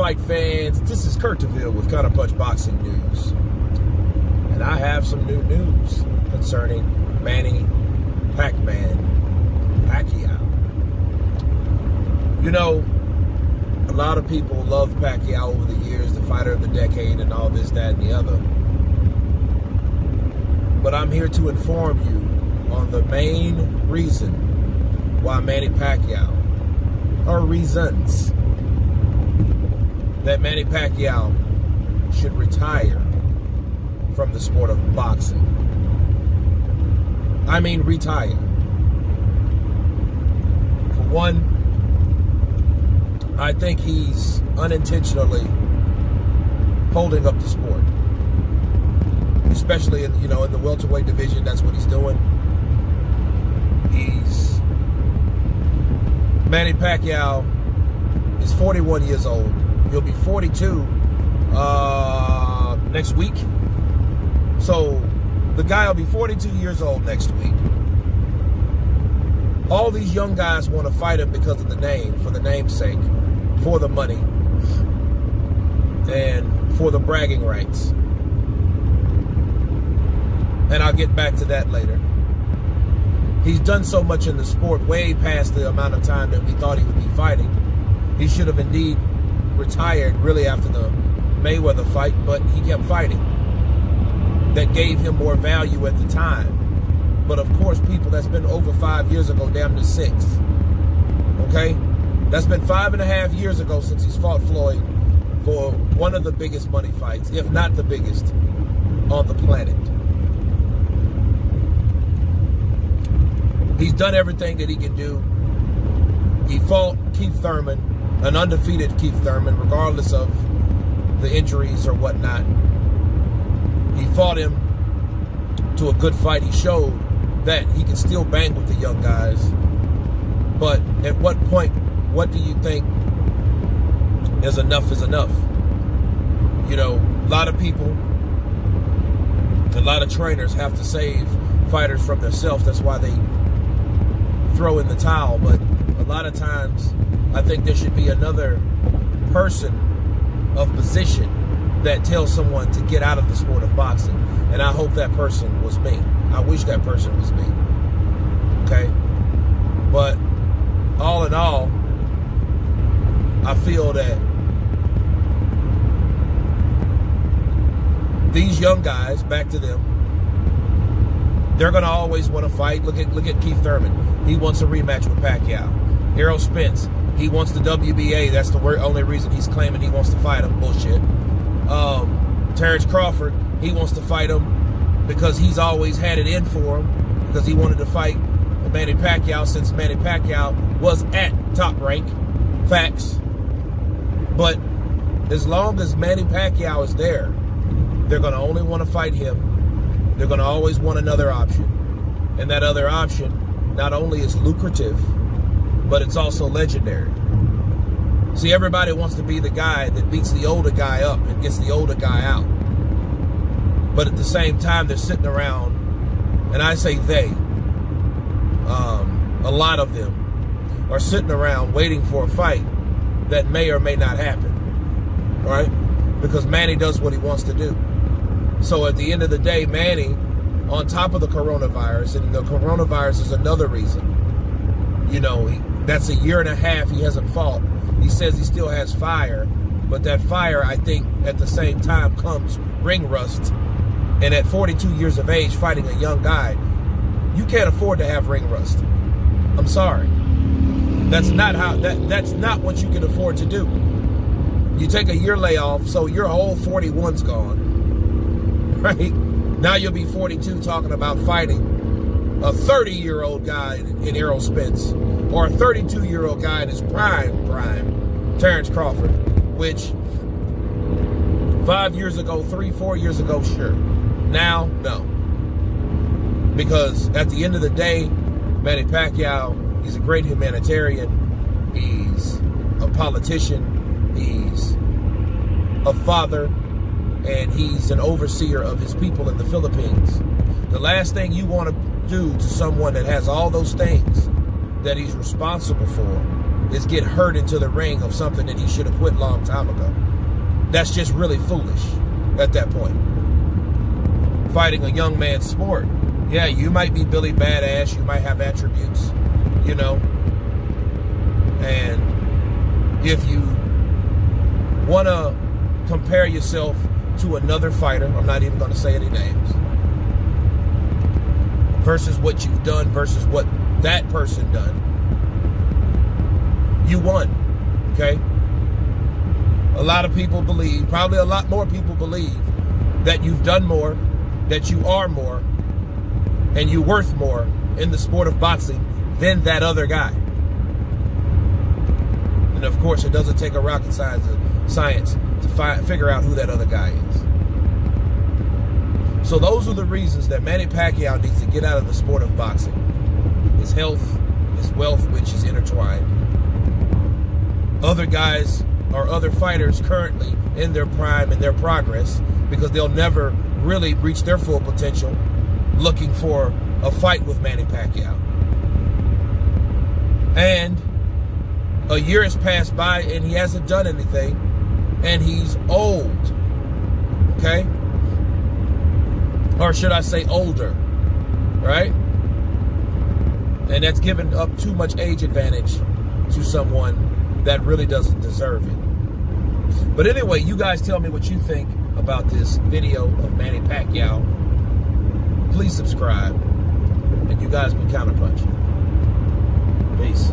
fight fans? This is Kurt DeVille with Counterpunch Boxing News. And I have some new news concerning Manny Pacquiao. You know, a lot of people love Pacquiao over the years, the fighter of the decade and all this, that, and the other. But I'm here to inform you on the main reason why Manny Pacquiao, or reasons that Manny Pacquiao should retire from the sport of boxing. I mean retire. For one, I think he's unintentionally holding up the sport. Especially in, in the welterweight division, that's what he's doing. Manny Pacquiao is 41 years old. He'll be 42 next week. So the guy will be 42 years old next week. All these young guys want to fight him because of the name, for the name's sake, for the money, and for the bragging rights. And I'll get back to that later. He's done so much in the sport, way past the amount of time that we thought he would be fighting. He should have indeed retired really after the Mayweather fight, but he kept fighting. That gave him more value at the time. But of course, people, that's been over 5 years ago, damn near 6. Okay? That's been 5.5 years ago since he's fought Floyd for one of the biggest money fights, if not the biggest, on the planet. He's done everything that he can do. He fought Keith Thurman, an undefeated Keith Thurman, regardless of the injuries or whatnot. He fought him to a good fight. He showed that he can still bang with the young guys. But at what point, what do you think is enough is enough? A lot of people, a lot of trainers have to save fighters from themselves. That's why they throw in the towel. But a lot of times, I think there should be another person of position that tells someone to get out of the sport of boxing. And I hope that person was me. I wish that person was me. Okay? But all in all, I feel that these young guys, back to them, they're going to always want to fight. Look at Keith Thurman. He wants a rematch with Pacquiao. Errol Spence, he wants the WBA. That's the only reason he's claiming he wants to fight him. Bullshit. Terrence Crawford, he wants to fight him because he's always had it in for him, because he wanted to fight Manny Pacquiao since Manny Pacquiao was at top rank. Facts. But as long as Manny Pacquiao is there, they're going to only want to fight him. They're going to always want another option. And that other option not only is lucrative, but it's also legendary. See, everybody wants to be the guy that beats the older guy up and gets the older guy out. But at the same time, they're sitting around, and I say they, a lot of them are sitting around waiting for a fight that may or may not happen, right? Because Manny does what he wants to do. So at the end of the day, Manny, on top of the coronavirus, and the coronavirus is another reason, that's a year and a half he hasn't fought. He says he still has fire, but that fire, I think, at the same time comes ring rust. And at 42 years of age, fighting a young guy, you can't afford to have ring rust. I'm sorry. That's not what you can afford to do. You take a year layoff, so your whole 41's gone, right? Now you'll be 42 talking about fighting a 30-year-old guy in Errol Spence, or a 32-year-old guy in his prime, Terrence Crawford, which 5 years ago, 4 years ago, sure. Now, no. Because at the end of the day, Manny Pacquiao, he's a great humanitarian. He's a politician. He's a father. And he's an overseer of his people in the Philippines. The last thing you want to do to someone that has all those things that he's responsible for is get hurt into the ring of something that he should have quit a long time ago. That's just really foolish at that point. Fighting a young man's sport. Yeah, you might be Billy Badass, you might have attributes, you know. And if you want to compare yourself to another fighter, I'm not even going to say any names, versus what you've done versus what that person done, you won, okay? A lot of people believe, probably a lot more people believe, that you've done more, that you are more, and you're worth more in the sport of boxing than that other guy. And of course, it doesn't take a rocket science to figure out who that other guy is. So those are the reasons that Manny Pacquiao needs to get out of the sport of boxing. His health, his wealth, which is intertwined. Other guys or other fighters currently in their prime and their progress, because they'll never really reach their full potential, looking for a fight with Manny Pacquiao. And a year has passed by and he hasn't done anything, and he's old, okay? Or should I say older, right? And that's given up too much age advantage to someone that really doesn't deserve it. But anyway, you guys tell me what you think about this video of Manny Pacquiao. Please subscribe, and you guys be Counterpunch. Peace.